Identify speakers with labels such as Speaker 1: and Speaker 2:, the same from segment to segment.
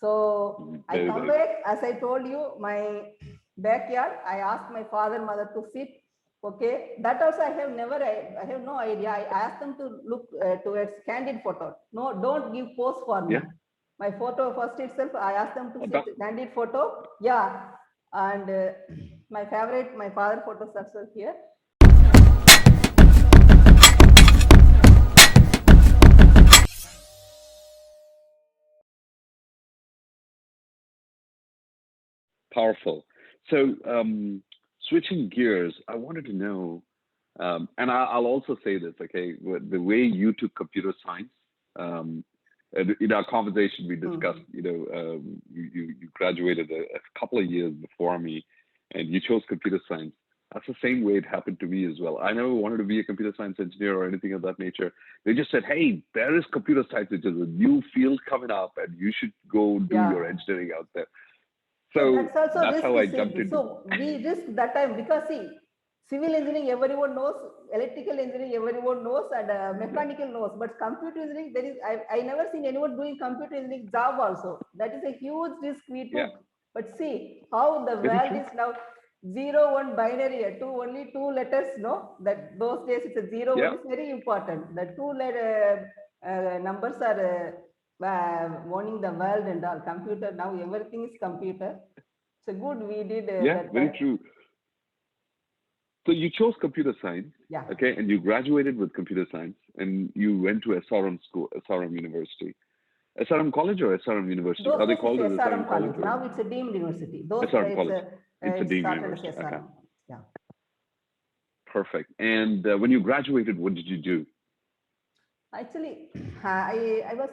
Speaker 1: So I
Speaker 2: Very
Speaker 1: come
Speaker 2: nice.
Speaker 1: back, as I told you, my backyard, I asked my father, mother to sit. Okay, that also I have never, I have no idea. I asked them to look towards candid photo. No, don't give pose for me.
Speaker 2: Yeah.
Speaker 1: My photo first itself, I asked them to
Speaker 2: That,
Speaker 1: sit candid photo. Yeah, and my favorite, my father photos also here.
Speaker 2: powerful. So, switching gears, I wanted to know, and I'll also say this, okay, the way you took computer science, and in our conversation we discussed, you graduated a couple of years before me, and you chose computer science. That's the same way it happened to me as well. I never wanted to be a computer science engineer or anything of that nature. They just said, "Hey, there is computer science, which is a new field coming up, and you should go do your
Speaker 1: Yeah.
Speaker 2: engineering out there."
Speaker 1: So
Speaker 2: So
Speaker 1: that's also
Speaker 2: that's
Speaker 1: risk.
Speaker 2: how I jumped into.
Speaker 1: So we risk that time because see, civil engineering everyone knows, electrical engineering everyone knows, and mechanical knows. But computer engineering, there is I never seen anyone doing computer engineering job also. That is a huge risk we
Speaker 2: Yeah,
Speaker 1: took. But see how the
Speaker 2: very
Speaker 1: world
Speaker 2: true.
Speaker 1: is now. Zero one binary, only two letters. No, that those days it's a zero one
Speaker 2: Yeah,
Speaker 1: is very important. The two letter numbers are owning the world and all. Computer now everything is computer. So good we did
Speaker 2: yeah,
Speaker 1: that.
Speaker 2: very true. So you chose computer science,
Speaker 1: Yeah.
Speaker 2: okay, and you graduated with computer science, and you went to SRM school, SRM University, SRM College or SRM University?
Speaker 1: Those
Speaker 2: Are they
Speaker 1: days it's
Speaker 2: called as
Speaker 1: SRM
Speaker 2: SRM College
Speaker 1: college.
Speaker 2: or
Speaker 1: Now it's a deemed university. Those
Speaker 2: SRM
Speaker 1: days
Speaker 2: College? It's a
Speaker 1: it
Speaker 2: deemed
Speaker 1: started as
Speaker 2: university. Okay,
Speaker 1: SRM. Yeah.
Speaker 2: perfect. And when you graduated, what did you do?
Speaker 1: Actually, I was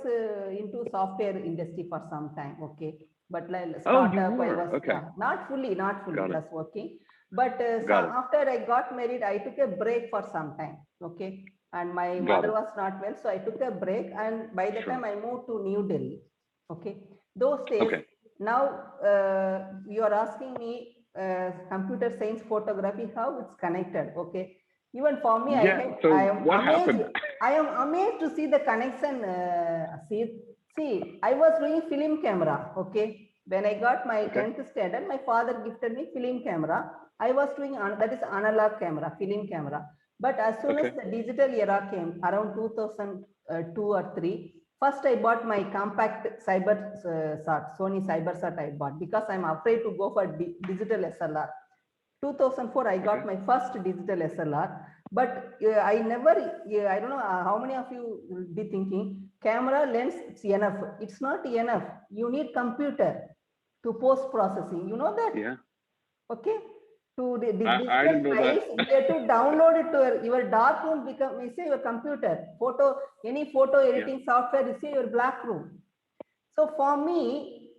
Speaker 1: into software industry for some time. Okay, but like
Speaker 2: Oh, you
Speaker 1: startup, I
Speaker 2: were.
Speaker 1: was
Speaker 2: Okay,
Speaker 1: not fully
Speaker 2: got it,
Speaker 1: was working. But
Speaker 2: got it,
Speaker 1: after I got married, I took a break for some time. Okay, and my
Speaker 2: got
Speaker 1: mother
Speaker 2: it.
Speaker 1: was not well, so I took a break. And by the
Speaker 2: Sure.
Speaker 1: time I moved to New Delhi, okay, those days.
Speaker 2: Okay.
Speaker 1: Now you are asking me computer science photography how it's connected. Okay, even for me,
Speaker 2: Yeah.
Speaker 1: I
Speaker 2: So
Speaker 1: am
Speaker 2: what
Speaker 1: amazed.
Speaker 2: happened?
Speaker 1: I am amazed to see the connection. See, I was doing film camera. Okay, when I got my
Speaker 2: Okay.
Speaker 1: 10th standard, my father gifted me film camera. I was doing that is analog camera, film camera. But as soon as
Speaker 2: Okay.
Speaker 1: the digital era came, around 2002 or three, first I bought my compact Sony cybersat I bought because I'm afraid to go for digital SLR. 2004 I got
Speaker 2: Okay.
Speaker 1: my first digital SLR, but I never, I don't know how many of you will be thinking camera lens it's enough. It's not enough. You need computer to post processing. You know that?
Speaker 2: Yeah.
Speaker 1: Okay. To the
Speaker 2: I
Speaker 1: digital
Speaker 2: didn't know that.
Speaker 1: files, you have to download it to your dark room become, you say your computer. Any photo
Speaker 2: Yeah.
Speaker 1: editing software, you say your black room. So for me,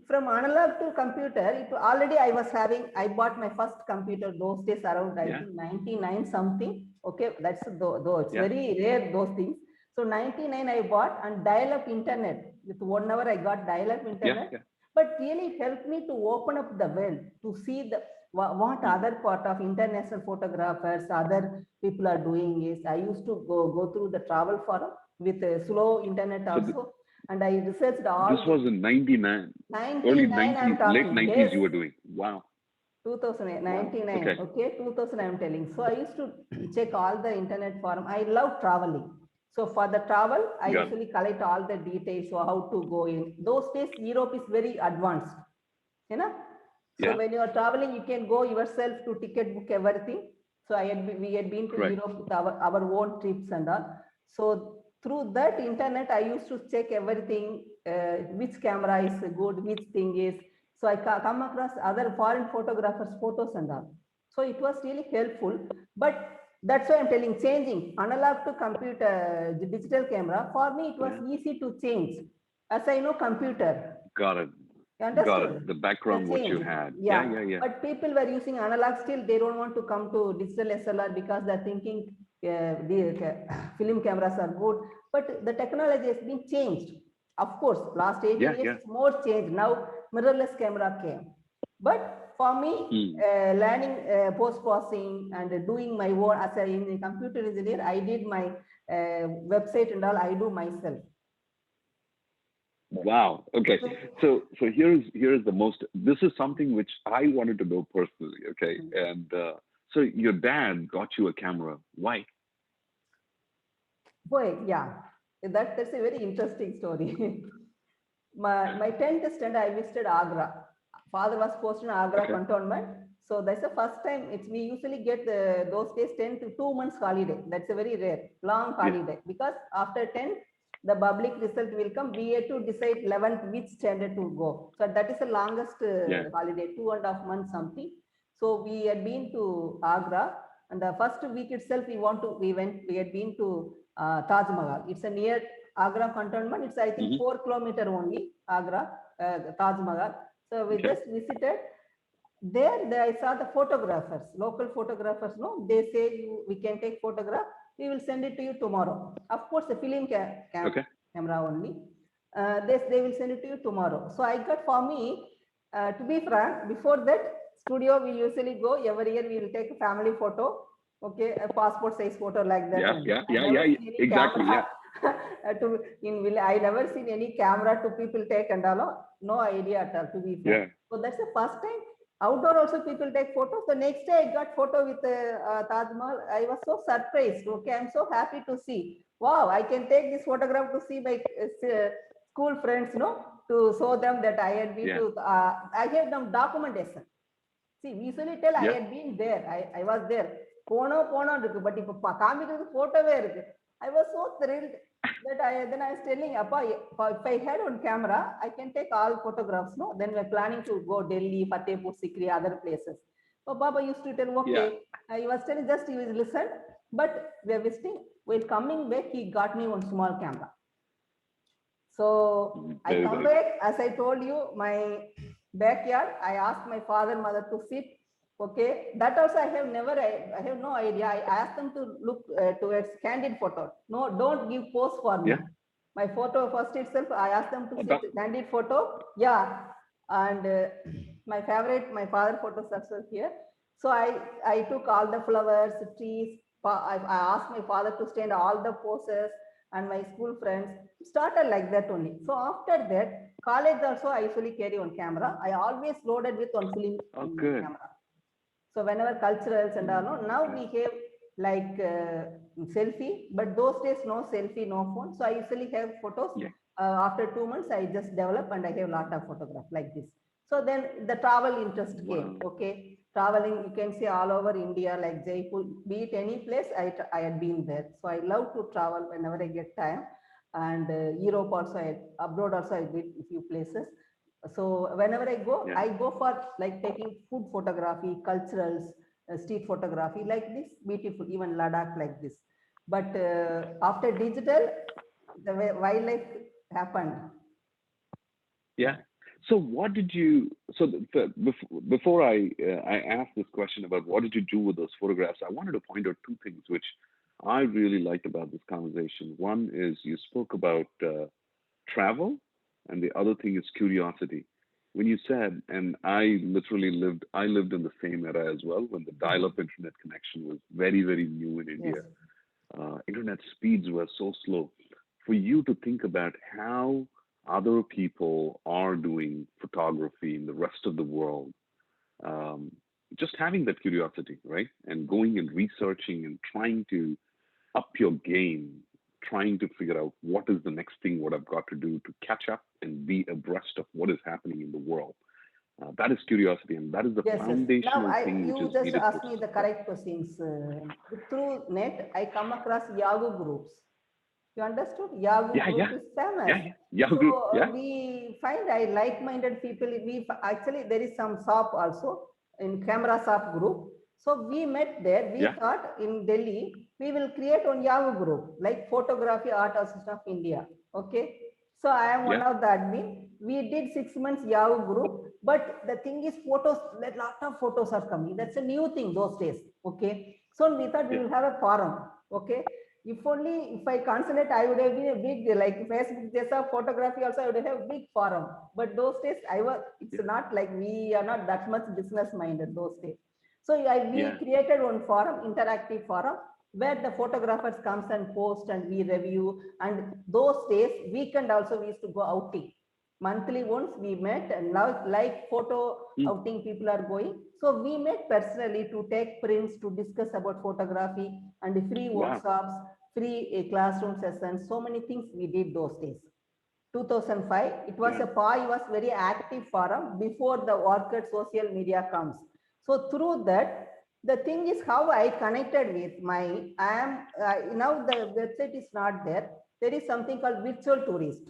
Speaker 1: from analog to computer, it already I was having, I bought my first computer those days around, I
Speaker 2: Yeah.
Speaker 1: think 99 something. Okay, that's though it's
Speaker 2: Yeah.
Speaker 1: very rare, those things. So 99 I bought and dial-up internet. With 1 hour I got dial-up
Speaker 2: Yeah.
Speaker 1: internet.
Speaker 2: Yeah.
Speaker 1: But really it helped me to open up the world, to see the what other part of international photographers, other people are doing is. I used to go through the travel forum with a slow internet
Speaker 2: So
Speaker 1: also, and I researched
Speaker 2: this
Speaker 1: all the
Speaker 2: was in 99, early
Speaker 1: 99 I'm
Speaker 2: 90s, late
Speaker 1: talking,
Speaker 2: 90s
Speaker 1: yes,
Speaker 2: you were doing. Wow. Wow.
Speaker 1: 2099,
Speaker 2: Okay.
Speaker 1: okay, 2000 I'm telling. So I used to check all the internet forum. I love traveling. So for the travel, I
Speaker 2: Got it.
Speaker 1: usually collect all the details, so how to go in. Those days, Europe is very advanced, you know. So
Speaker 2: Yeah.
Speaker 1: when you are traveling, you can go yourself to ticket book everything. So we had been to
Speaker 2: Right.
Speaker 1: Europe with our own trips and all. So through that internet, I used to check everything, which camera is good, which thing is. So I come across other foreign photographers' photos and all. So it was really helpful. But that's why I'm telling, changing analog to computer, the digital camera. For me, it was
Speaker 2: Yeah.
Speaker 1: easy to change, as I know computer.
Speaker 2: Got it.
Speaker 1: You
Speaker 2: Got it.
Speaker 1: understood?
Speaker 2: The
Speaker 1: The
Speaker 2: background, what you
Speaker 1: change.
Speaker 2: had. Yeah.
Speaker 1: Yeah.
Speaker 2: Yeah. Yeah.
Speaker 1: But people were using analog still. They don't want to come to digital SLR because they're thinking the film cameras are good. But the technology has been changed. Of course, last 18
Speaker 2: Yeah.
Speaker 1: years,
Speaker 2: Yeah.
Speaker 1: it's more changed. Now, mirrorless camera came. But for me,
Speaker 2: Hmm.
Speaker 1: learning post processing and doing my own as a in computer engineer, I did my website and all. I do myself.
Speaker 2: Wow. Okay. So here's the most. This is something which I wanted to know personally. Okay. And so your dad got you a camera. Why?
Speaker 1: Boy, yeah, that's a very interesting story. My 10th standard, I visited Agra. Father was posted in Agra
Speaker 2: Okay.
Speaker 1: cantonment. So that's the first time. It's we usually get those days 10 to 2 months holiday. That's a very rare, long
Speaker 2: Yeah.
Speaker 1: holiday. Because after 10, the public result will come. We had to decide 11th which standard to go. So that is the longest
Speaker 2: Yeah.
Speaker 1: holiday, 2.5 months something. So we had been to Agra, and the first week itself we had been to Taj Mahal. It's a near Agra cantonment. It's I think
Speaker 2: Hmm.
Speaker 1: 4 kilometers only, Agra, Taj Mahal. So we
Speaker 2: Okay.
Speaker 1: just visited. There I saw the photographers, local photographers. No, they say we can take photograph. We will send it to you tomorrow. Of course, the film
Speaker 2: Okay.
Speaker 1: camera only. They will send it to you tomorrow. So I got for me, to be frank, before that studio we usually go every year. We will take a family photo, okay, a passport size photo like that
Speaker 2: Yeah.
Speaker 1: only.
Speaker 2: Yeah.
Speaker 1: I
Speaker 2: Yeah.
Speaker 1: never
Speaker 2: Yeah.
Speaker 1: seen any
Speaker 2: Exactly.
Speaker 1: camera
Speaker 2: Yeah.
Speaker 1: I never seen any camera to people take and all. No idea at all, to be frank.
Speaker 2: Yeah.
Speaker 1: So that's the first time. Outdoor also people take photos. The next day I got photo with Taj Mahal. I was so surprised. Okay, I'm so happy to see. Wow, I can take this photograph to see my school friends, no, to show them that I had been
Speaker 2: Yeah.
Speaker 1: to. I have them documentation. See, we usually tell I
Speaker 2: Yeah.
Speaker 1: had been there. I was there. Pono இருக்கு but இப்ப காமிக்கிறது போட்டோவே இருக்கு. I was so thrilled that I was telling Appa, if I had on camera, I can take all photographs. No, then we're planning to go Delhi, Fatehpur Sikri, other places. So Baba used to tell, okay,
Speaker 2: Yeah.
Speaker 1: he was telling just he was listen, but we are visiting. While coming back, he got me one small camera. So I
Speaker 2: Very
Speaker 1: come
Speaker 2: nice.
Speaker 1: back, as I told you, my backyard. I asked my father, mother to sit. Okay, that also I have no idea. I asked them to look towards candid photo. No, don't give pose for me.
Speaker 2: Yeah.
Speaker 1: My photo first itself, I asked them to
Speaker 2: Oh,
Speaker 1: sit candid photo. Yeah, and my father photos also here. So I took all the flowers, trees. I asked my father to stand all the poses, and my school friends started like that only. So after that, college also I usually carry on camera. I always loaded with one film
Speaker 2: Oh, good.
Speaker 1: camera. So whenever culturals and all, now we have like selfie, but those days no selfie, no phone. So I usually have photos.
Speaker 2: Yeah.
Speaker 1: After 2 months, I just develop and I have a lot of photographs like this. So then the travel interest came.
Speaker 2: Wow.
Speaker 1: Okay, traveling you can see all over India, like Jaipur, be it any place. I had been there. So I love to travel whenever I get time. And Europe also, abroad also I did a few places. So whenever
Speaker 2: Yeah.
Speaker 1: I go for like taking food photography, culturals, street photography like this, beautiful, even Ladakh like this. But after digital, the wildlife happened.
Speaker 2: Yeah. So what did you? So before I ask this question about what did you do with those photographs, I wanted to point out two things which I really liked about this conversation. One is you spoke about travel, and the other thing is curiosity. When you said, and I lived in the same era as well when the dial-up internet connection was very, very new in India.
Speaker 1: Yes.
Speaker 2: Internet speeds were so slow. For you to think about how other people are doing photography in the rest of the world, um, just having that curiosity, right? And going and researching and trying to up your game, trying to figure out what is the next thing, what I've got to do to catch up and be abreast of what is happening in the world. That is curiosity, and that is the
Speaker 1: Yes. Now
Speaker 2: foundational thing which
Speaker 1: you
Speaker 2: is
Speaker 1: just
Speaker 2: needed
Speaker 1: asked
Speaker 2: for
Speaker 1: me the
Speaker 2: success.
Speaker 1: correct questions. Through net, I come across Yahoo groups. You understood? Yahoo
Speaker 2: Yeah,
Speaker 1: group
Speaker 2: yeah,
Speaker 1: is famous.
Speaker 2: yeah, yeah. Yahoo
Speaker 1: So
Speaker 2: Group, yeah,
Speaker 1: we find I like-minded people. We actually there is some shop also in camera shop group. So we met there. We
Speaker 2: yeah,
Speaker 1: thought in Delhi we will create one Yahoo group like Photography Art Association of India. Okay. So I am one
Speaker 2: yeah,
Speaker 1: of the admin. We did 6 months Yahoo group, but the thing is photos. A lot of photos are coming. That's a new thing those days. Okay. So we thought we
Speaker 2: yeah,
Speaker 1: will have a forum. Okay, if only if I concentrate, I would have been a big like Facebook. There's a photography also. I would have a big forum. But those days, it's
Speaker 2: yeah,
Speaker 1: not like we are not that much business minded those days. So we
Speaker 2: yeah,
Speaker 1: created one forum, interactive forum, where the photographers comes and post and we review. And those days, weekend also we used to go outing. monthly once we met, and now like photo outing people are going. So we met personally to take prints, to discuss about photography and free workshops, free classroom sessions, so many things we did those days. 2005, it was a PAI was very active forum before the Orchid social media comes. So through that, the thing is how I connected with my, now the website is not there. There is something called virtual tourist.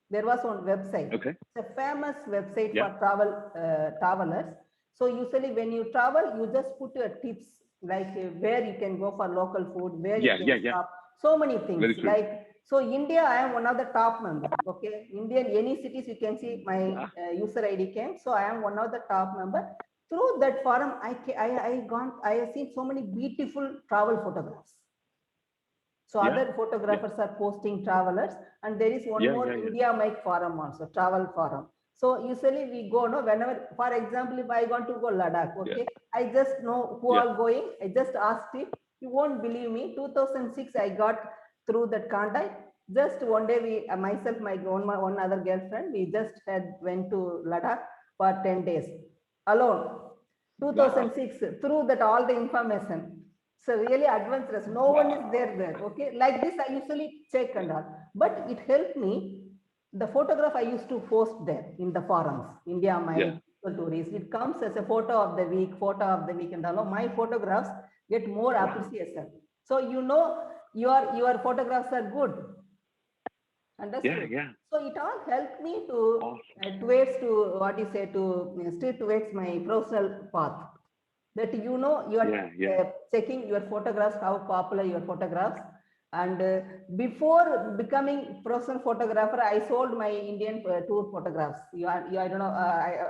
Speaker 1: There was one website.
Speaker 2: Okay.
Speaker 1: It's a famous website for travelers. So usually when you travel, you just put your tips like where you can go for local food, where you can stop, so many things. Like, so India, I am one of the top members. Okay, Indian, any cities you can see my user ID came. So I am one of the top member. Through that forum, I have seen so many beautiful travel photographs. So other photographers are posting travelers, and there is one more India Mike forum also, travel forum. So usually we go, no, whenever, for example, if I want to go Ladakh, okay, I just know who are going. I just asked him. You won't believe me. 2006, I got through that contact. Just one day, we, myself, my one other girlfriend, we just went to Ladakh for 10 days alone. 2006, through that all the information. So really adventurous. No one is there. Okay, like this I usually check and all. But it helped me. The photograph I used to post there in the forums, India My Tourist. It comes as a photo of the week, and all. My photographs get more appreciation. So you know your photographs are good. Understood? So it all helped me to towards to what you say to steer towards my professional path. That you know you are checking your photographs, how popular your photographs. And before becoming professional photographer, I sold my Indian tour photographs. I don't know.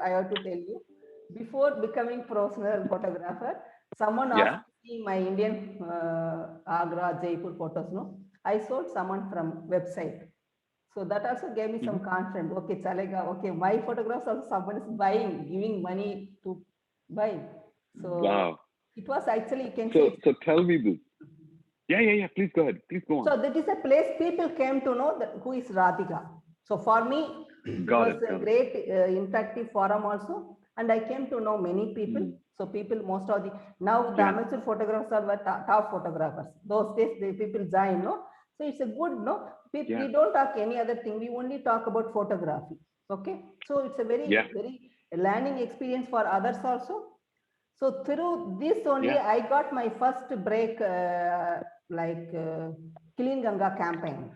Speaker 1: I have to tell you. Before becoming professional photographer, someone asked me my Indian Agra, Jaipur photos. No, I sold someone from website. So that also gave me some confidence. Okay, chalega. Okay, my photographs also someone is buying, giving money to buy. So it was actually, you can say.
Speaker 2: So tell me this. Yeah. Please go ahead. Please go on.
Speaker 1: So that is a place people came to know that who is Rathika. So for me, it was a great interactive forum also. And I came to know many people. So people, most of the, now the amateur photographers are top photographers. Those days, the people join, no? So it's a good, no? We don't talk any other thing. We only talk about photography. Okay. So it's a very, very learning experience for others also. So through this only, I got my first break, Clean Ganga campaign.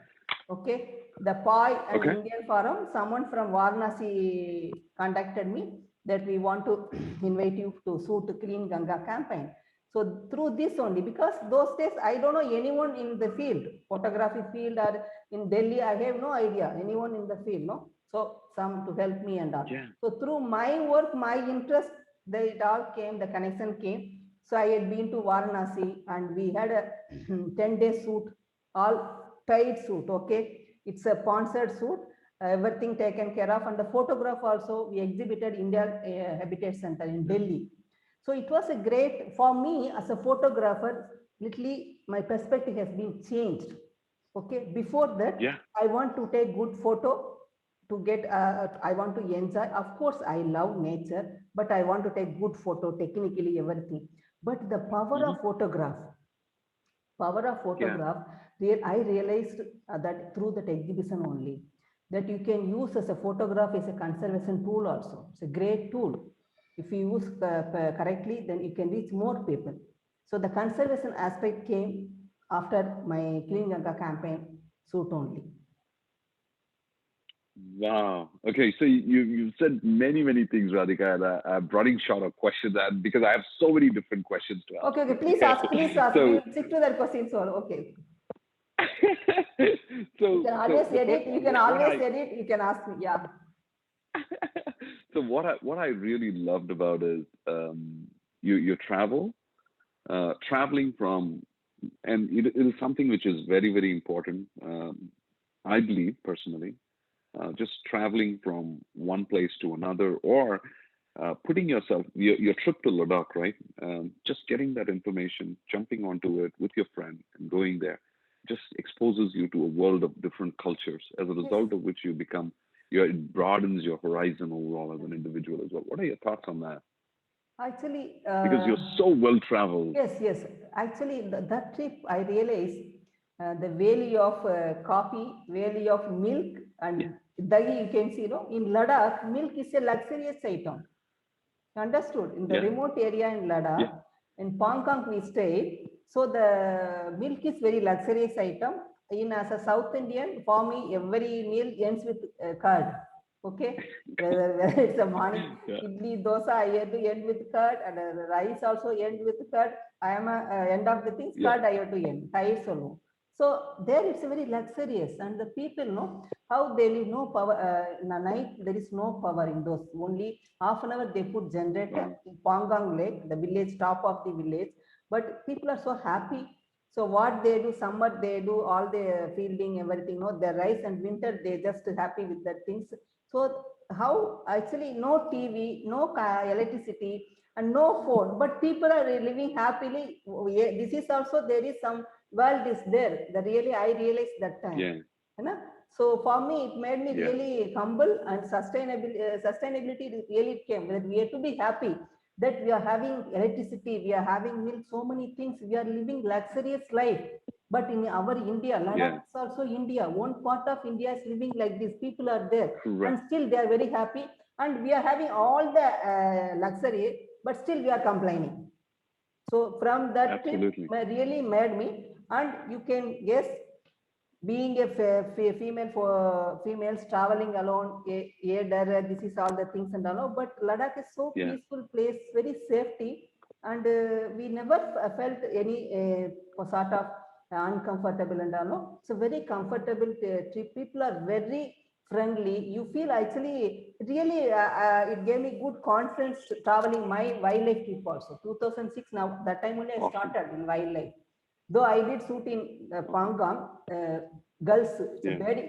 Speaker 1: Okay. The PAI and Indian Forum, someone from Varanasi contacted me that we want to invite you to shoot Clean Ganga campaign. So through this only, because those days I don't know anyone in the field, photography field, or in Delhi, I have no idea anyone in the field, no. So some to help me and all. So through my work, my interest, it all came, the connection came. So I had been to Varanasi and we had a 10-day shoot, all paid shoot. Okay, it's a sponsored shoot. Everything taken care of, and the photograph also we exhibited India Habitat Center in Delhi. So it was a great, for me as a photographer, literally my perspective has been changed. Okay, before that, I want to take good photo to get, I want to enjoy. Of course, I love nature, but I want to take good photo, technically everything. But the power of photograph, I realized that through that exhibition only, that you can use as a photograph as a conservation tool also. It's a great tool. If you use correctly, then you can reach more people. So the conservation aspect came after my Clean Ganga campaign shoot only.
Speaker 2: Wow. Okay, so you said many things, Radhika, and I'm running short of questions, and because I have so many different questions to ask.
Speaker 1: Okay. Please ask.
Speaker 2: So,
Speaker 1: stick to that question. So okay.
Speaker 2: So
Speaker 1: you can always edit. You can always edit. You can ask me. Yeah.
Speaker 2: So what I really loved about is your traveling from, and it is something which is very important. I believe personally. Just traveling from one place to another, or putting yourself, your trip to Ladakh, right? Just getting that information, jumping onto it with your friend and going there, just exposes you to a world of different cultures, as a result of which you become it broadens your horizon overall as an individual as well. What are your thoughts on that?
Speaker 1: Actually,
Speaker 2: Because you're so well traveled.
Speaker 1: yes. Actually, that trip, I realized the value of coffee, value of milk, and dahi. You can see, in Ladakh, milk is a luxurious item. Understood? In the remote area in Ladakh, in Pangkang we stayed. So the milk is very luxurious item. As a South Indian, for me, every meal ends with curd. Okay, whether it's a morning idli, dosa, I have to end with curd, and rice also end with curd. I am a end of the things, curd I have to end. Solo. So there it's very luxurious, and the people know how they live. No power in the night. There is no power in those. Only half an hour they put generator in Pangong Lake, the village, top of the village. But people are so happy. So what they do, summer they do all the fielding, everything. No, the rice, and winter they just happy with that things. So how actually no TV, no electricity, and no phone, but people are living happily. This is also there is some world is there. I realized that time. Yeah. So for me, it made me really humble, and sustainability really came. That we have to be happy that we are having electricity, we are having milk, so many things. We are living luxurious life. But in our India, Ladakh is also India. One part of India is living like this. People are there, and still they are very happy. And we are having all the luxury, but still we are complaining. So from that trip, really made me. And you can guess, being a females traveling alone, this is all the things and all. But Ladakh is so peaceful place, very safety, and we never felt any sort of uncomfortable and all. It's a very comfortable trip. People are very friendly. You feel actually really it gave me good confidence traveling my wildlife trip also. 2006 now, that time only I started in wildlife. Though I did shoot in Pangong, girls,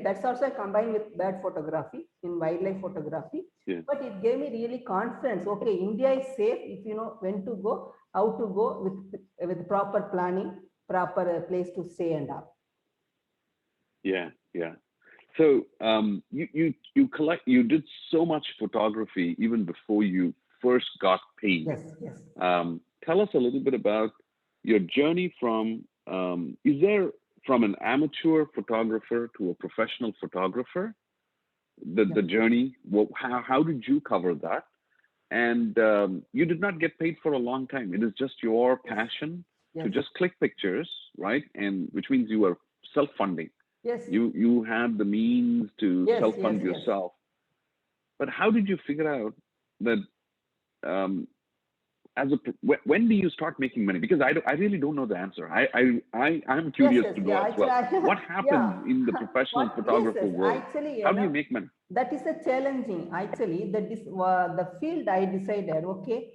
Speaker 1: that's also combined with bird photography in wildlife photography. But it gave me really confidence. Okay, India is safe if you know when to go, how to go with proper planning, proper place to stay and all.
Speaker 2: So you did so much photography even before you first got paid.
Speaker 1: Yes.
Speaker 2: Tell us a little bit about your journey from from an amateur photographer to a professional photographer, the journey. How did you cover that? And you did not get paid for a long time. It is just your passion to just click pictures, right? And which means you are self-funding.
Speaker 1: Yes.
Speaker 2: You have the means to self-fund yourself. But how did you figure out that when do you start making money? Because I really don't know the answer. I'm curious to know as well. What happens in the professional photographer world?
Speaker 1: Actually,
Speaker 2: how do you make money?
Speaker 1: That is a challenging. Actually, that is the field I decided. Okay,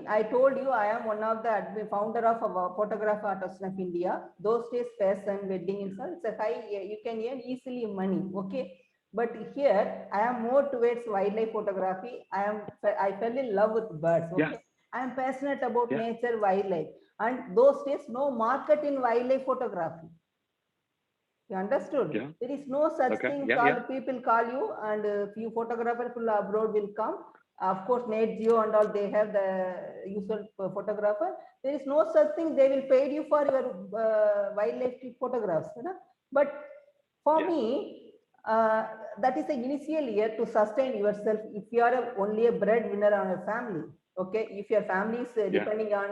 Speaker 1: I told you I am one of the founder of a Photographer Association of India. Those days, fashion, wedding, and so it's a high. You can earn easily money. Okay. But here I am more towards wildlife photography. I fell in love with birds. Okay. I am passionate about nature, wildlife, and those days no market in wildlife photography. You understood? There is no such thing. People call you, and few photographers from abroad will come. Of course, Net Geo and all, they have the usual photographer. There is no such thing. They will pay you for your wildlife photographs. You know? But for me, that is the initial year to sustain yourself. If you are only a breadwinner on a family, okay, if your family is depending on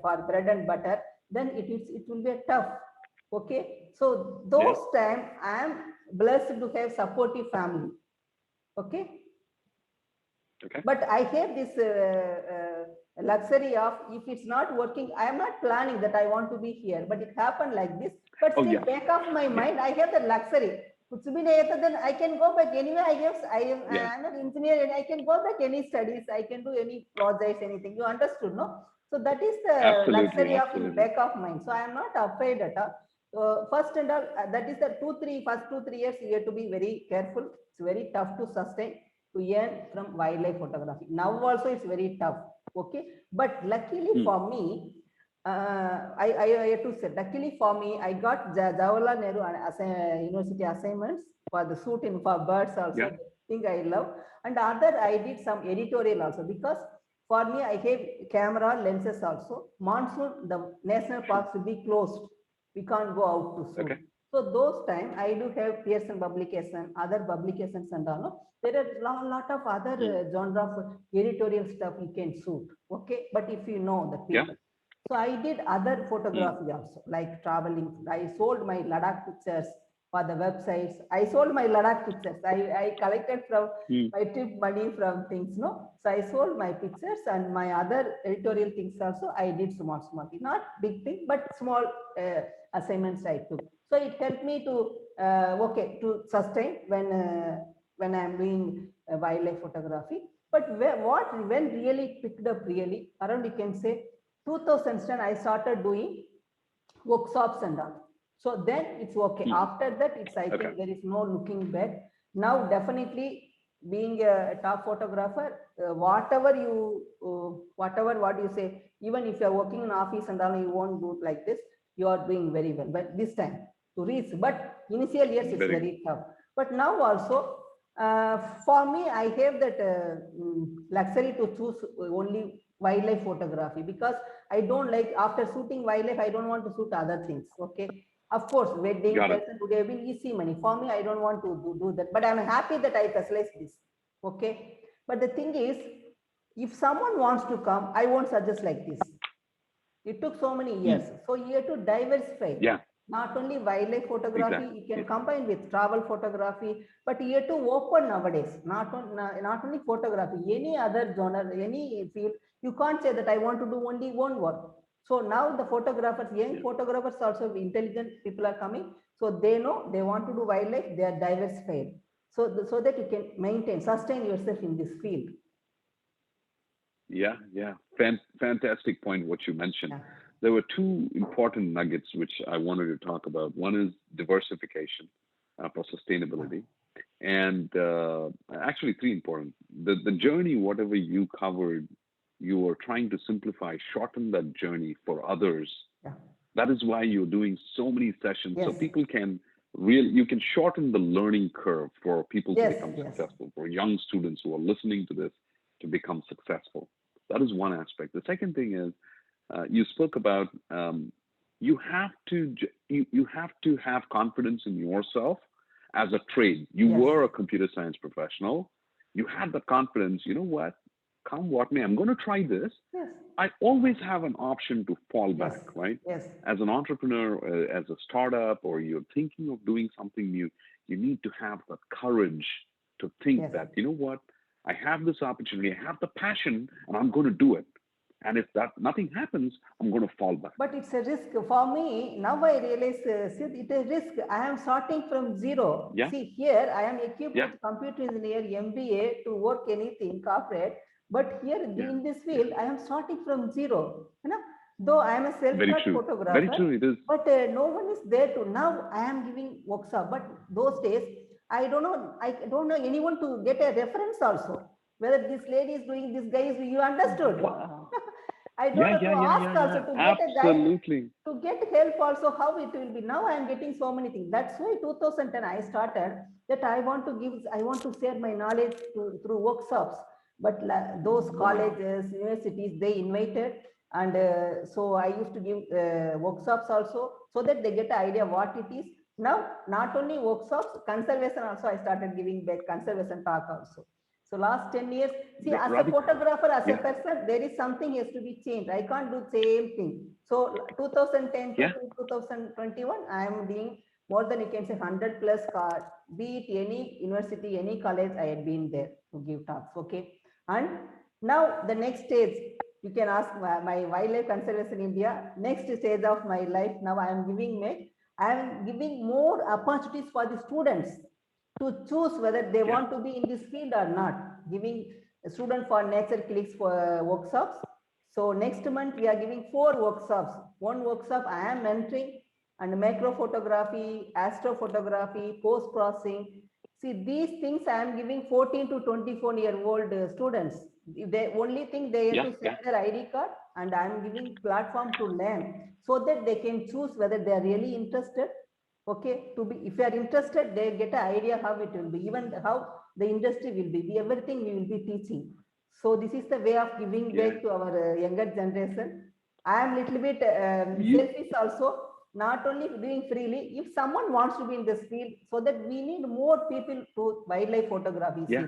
Speaker 1: for bread and butter, then it will be tough. Okay, so those time I am blessed to have supportive family. Okay. But I have this luxury of, if it's not working, I am not planning that I want to be here, but it happened like this. But still, back of my mind, I have the luxury. Then I can go back anywhere. I guess I am an engineer, and I can go back any studies. I can do any projects, anything. You understood, no? So that is the luxury of in back of mind. So I am not afraid at all. First and all, that is the first 2-3 years you have to be very careful. It's very tough to sustain, to earn from wildlife photography. Now also it's very tough. Okay, but luckily for me, I have to say, luckily for me, I got Jawaharlal Nehru University assignments for the shooting for birds also. thing I love. And other, I did some editorial also, because for me, I have camera lenses also. Monsoon, the national parks will be closed. We can't go out too soon.
Speaker 2: Okay.
Speaker 1: So those time I do have Pearson publication, other publications and all. No? There are lot of other genre of editorial stuff you can shoot. Okay, but if you know the people. So I did other photography also, like traveling. I sold my Ladakh pictures for the websites. I sold my Ladakh pictures. I collected from my trip money from things, no? So I sold my pictures and my other editorial things also. I did small, not big thing, but small assignments I took. So it helped me to to sustain when I'm doing wildlife photography. But when really picked up really around, you can say 2010, I started doing workshops and all. So then it's okay. After that, it's I think there is no looking back. Now definitely being a top photographer, whatever what you say, even if you are working in office and all, you won't do it like this. You are doing very well. But this time to reach, but initial years it's very tough. But now also, for me, I have that luxury to choose only wildlife photography, because I don't like, after shooting wildlife, I don't want to shoot other things. Okay. Of course, wedding, today will easy money. For me, I don't want to do that. But I'm happy that I specialize this. Okay. But the thing is, if someone wants to come, I won't suggest like this. It took so many years. So you have to diversify.
Speaker 2: Yeah.
Speaker 1: Not only wildlife photography, you can combine with travel photography, but you have to open nowadays. Not only photography, any other genre, any field. You can't say that I want to do only one work. So now the photographers, young photographers also, intelligent people are coming. So they know they want to do wildlife, they are diversified. So that you can sustain yourself in this field.
Speaker 2: Yeah. Fantastic point what you mentioned. Yeah. There were two important nuggets which I wanted to talk about. One is diversification for sustainability, and actually three important. The journey, whatever you covered, you were trying to simplify, shorten that journey for others. Yeah. That is why you're doing so many sessions, so people can you can shorten the learning curve for people to become successful, for young students who are listening to this to become successful. That is one aspect. The second thing is, you spoke about you have to have confidence in yourself as a trade. You were a computer science professional. You had the confidence. You know what? Come what may, I'm going to try this. Yes. I always have an option to fall back, right? Yes. As an entrepreneur, as a startup, or you're thinking of doing something new, you need to have the courage to think that, you know what? I have this opportunity, I have the passion, and I'm going to do it. And if nothing happens, I'm going to fall back. But it's a risk for me. Now I realize, Sid, it's a risk. I am starting from zero. Yeah. See, here I am equipped with computer engineer, MBA to work anything, corporate. But here in this field, I am starting from zero. You know, though I am a self-taught photographer. Very true, it is. But no one is there to. Now I am giving workshop. But those days, I don't know anyone to get a reference also. Whether this lady is doing, this guy is, you understood. Wow. I don't know to ask also to get a guide, to get help also, how it will be. Now I am getting so many things. That's why 2010 I started that I want to share my knowledge through workshops. But those colleges, universities, they invited. And so I used to give workshops also, so that they get an idea what it is. Now, not only workshops, conservation also I started giving back, conservation talk also. So last 10 years, see, as a photographer, as a person, there is something has to be changed. I can't do same thing. So 2010 to 2021, I am doing more than, you can say, 100 plus cards, be it any university, any college, I had been there to give talks. Okay. And now the next stage, you can ask my Wildlife Conservation India, next stage of my life. Now I am giving more opportunities for the students to choose whether they want to be in this field or not. Giving a student for nature clicks for workshops. So next month we are giving 4 workshops. One workshop I am mentoring, and macro photography, astrophotography, post processing. See, these things I am giving 14 to 24-year-old students. The only thing they have to send their ID card, and I am giving platform to learn, so that they can choose whether they are really interested. Okay, if you are interested, they get an idea how it will be. Even how
Speaker 1: the industry will be, everything we will be teaching. So this is the way of giving back to our younger generation. I am little bit selfish also, not only doing freely. If someone wants to be in this field, so that we need more people to wildlife photography.
Speaker 2: Yeah.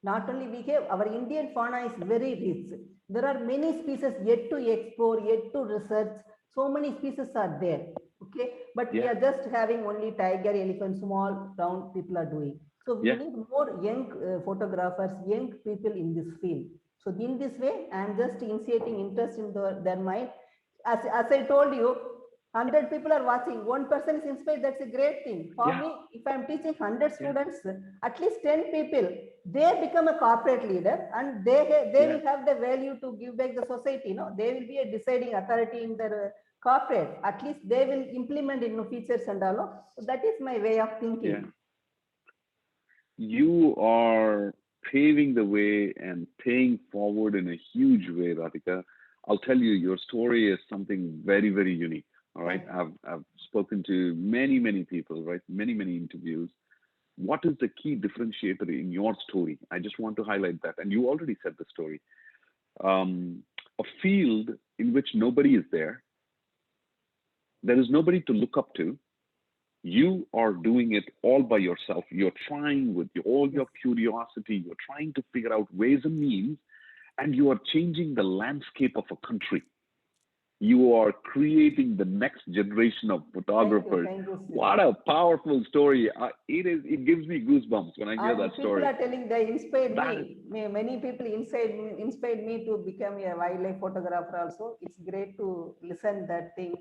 Speaker 1: Not only we have, our Indian fauna is very rich. There are many species yet to explore, yet to research. So many species are there. Okay, but we are just having only tiger, elephant, small, round people are doing. So we need more young photographers, young people in this field. So in this way, I am just initiating interest in their mind. As I told you, 100 people are watching, one person is inspired, that's a great thing. For me, if I'm teaching 100 students, at least 10 people, they become a corporate leader and they will have the value to give back the society. No, they will be a deciding authority in their corporate. At least they will implement features and all. So that is my way of thinking.
Speaker 2: Yeah. You are paving the way and paying forward in a huge way, Rathika. I'll tell you, your story is something very, very unique. All right. I've spoken to many people, right? Many interviews. What is the key differentiator in your story? I just want to highlight that. And you already said the story. A field in which nobody is there. There is nobody to look up to. You are doing it all by yourself. You're trying with all your curiosity. You're trying to figure out ways and means, and you are changing the landscape of a country. You are creating the next generation of photographers.
Speaker 1: Thank you,
Speaker 2: what a powerful story. It gives me goosebumps when I hear that story.
Speaker 1: People are telling they inspired me. Many people inspired me to become a wildlife photographer also. It's great to listen that thing.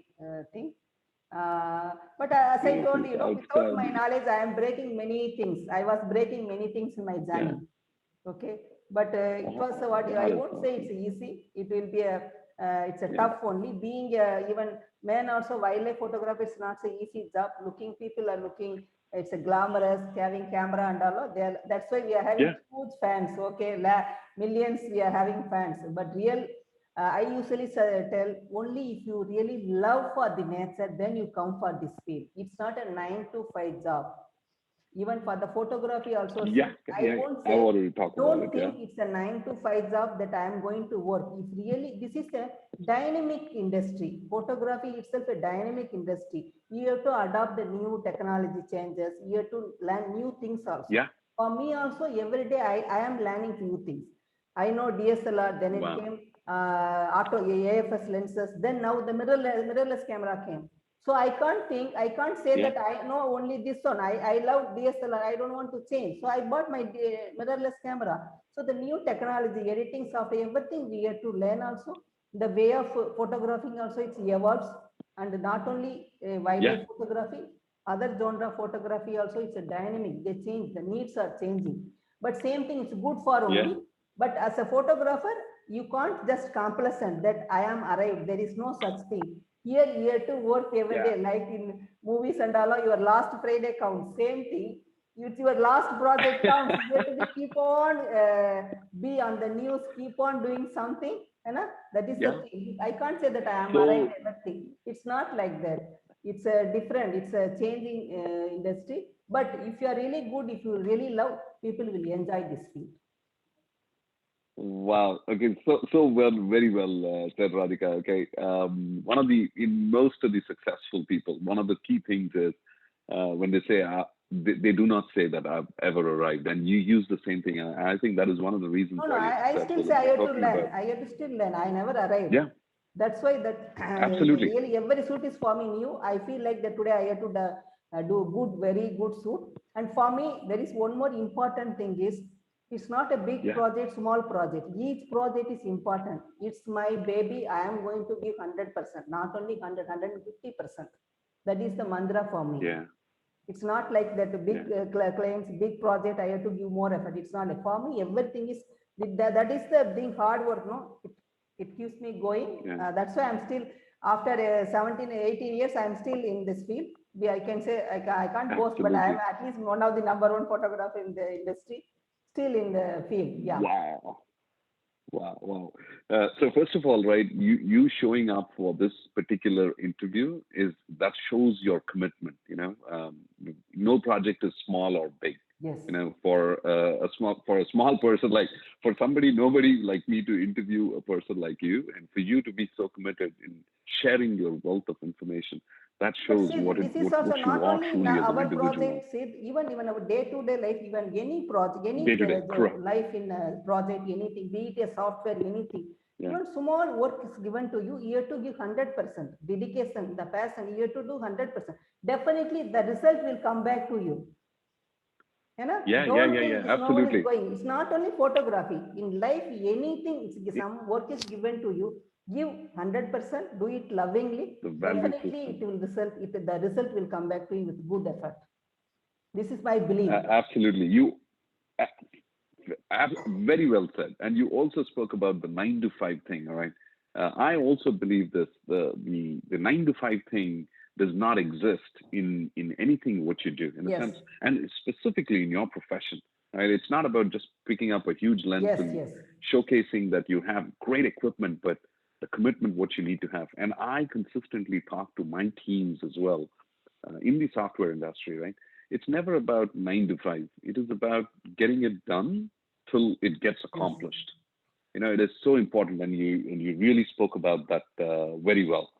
Speaker 1: But as I told you, without my knowledge, I am breaking many things. I was breaking many things in my journey. Okay, but it was what I won't say it's easy. It will be it's a tough only. Being even man also wildlife photography is not so easy job. Looking people are looking. It's a glamorous having camera and all. That's why we are having huge fans. Okay, millions we are having fans. But real. I usually tell only if you really love for the nature, then you come for this field. It's not a 9-to-5 job. Even for the photography also, I won't say, don't think it's a 9-to-5 job that I am going to work. If really, this is a dynamic industry. Photography itself a dynamic industry. You have to adopt the new technology changes. You have to learn new things also. For me also, every day I am learning new things. I know DSLR, then it came auto AFS lenses, then now the mirrorless camera came. So I can't say that I know only this one. I love DSLR, I don't want to change. So I bought my mirrorless camera. So the new technology, editing software, everything we have to learn also. The way of photographing also, it evolves. And not only wildlife photography, other genre photography also, it's a dynamic. They change, the needs are changing. But same thing, it's good for only. But as a photographer, you can't just complacent that I am arrived. There is no such thing. Here you have to work every day, like in movies and all, your last Friday counts. Same thing. It's your last project counts. You have to keep on be on the news, keep on doing something. That is the thing. I can't say that I am arrived everything. It's not like that. It's a different, it's a changing industry. But if you are really good, if you really love, people will enjoy this field.
Speaker 2: Wow. Okay. So well, very well said, Radhika. Okay. In most of the successful people, one of the key things is when they say they do not say that I've ever arrived, and you use the same thing. I think that is one of the reasons.
Speaker 1: No, I still say I have to learn. I have to still learn. I never arrived.
Speaker 2: Yeah.
Speaker 1: That's why that
Speaker 2: absolutely
Speaker 1: really every suit is for me new. I feel like that today I have to do good, very good suit. And for me, there is one more important thing is. It's not a big project, small project. Each project is important. It's my baby. I am going to give 100%, not only 100, 150%. That is the mantra for me. It's not like that big clients, big project, I have to give more effort. It's not like, for me, everything is, that is the being hard work, no? It keeps me going. That's why I'm still, after 17, 18 years, I'm still in this field. I can say, I can't boast, but I am at least one of the #1 photographer in the industry. Still in the field,
Speaker 2: Wow. So first of all, right, you showing up for this particular interview that shows your commitment. No project is small or big.
Speaker 1: Yes.
Speaker 2: You know, for a small person, like for nobody like me to interview a person like you, and for you to be so committed in sharing your wealth of information, that
Speaker 1: But
Speaker 2: shows
Speaker 1: see,
Speaker 2: what
Speaker 1: this is also
Speaker 2: what you
Speaker 1: not
Speaker 2: are
Speaker 1: only in
Speaker 2: truly as an
Speaker 1: our
Speaker 2: individual.
Speaker 1: project, see, even our day-to-day life, even any project, any
Speaker 2: Day to day, correct.
Speaker 1: life in a project, anything, be it a software, anything,
Speaker 2: Yeah.
Speaker 1: even small work is given to you, you have to give 100%, dedication, the passion, you have to do 100%. Definitely the result will come back to you. You know, don't think it's no one is
Speaker 2: Absolutely.
Speaker 1: going. It's not only photography. In life, anything, some work is given to you. Give 100%, do it lovingly.
Speaker 2: The value
Speaker 1: Definitely,
Speaker 2: system.
Speaker 1: it will result. The result will come back to you with good effort. This is my belief.
Speaker 2: Absolutely. Very well said. And you also spoke about the 9 to 5 thing. All right. I also believe this. The 9 to 5 thing does not exist in anything what you do, in a
Speaker 1: Yes.
Speaker 2: sense, and specifically in your profession. Right. It's not about just picking up a huge lens
Speaker 1: Yes,
Speaker 2: and
Speaker 1: yes.
Speaker 2: showcasing that you have great equipment, but the commitment what you need to have. And I consistently talk to my teams as well in the software industry. Right. It's never about 9 to 5. It is about getting it done till it gets accomplished. You know, it is so important, and you really spoke about that very well.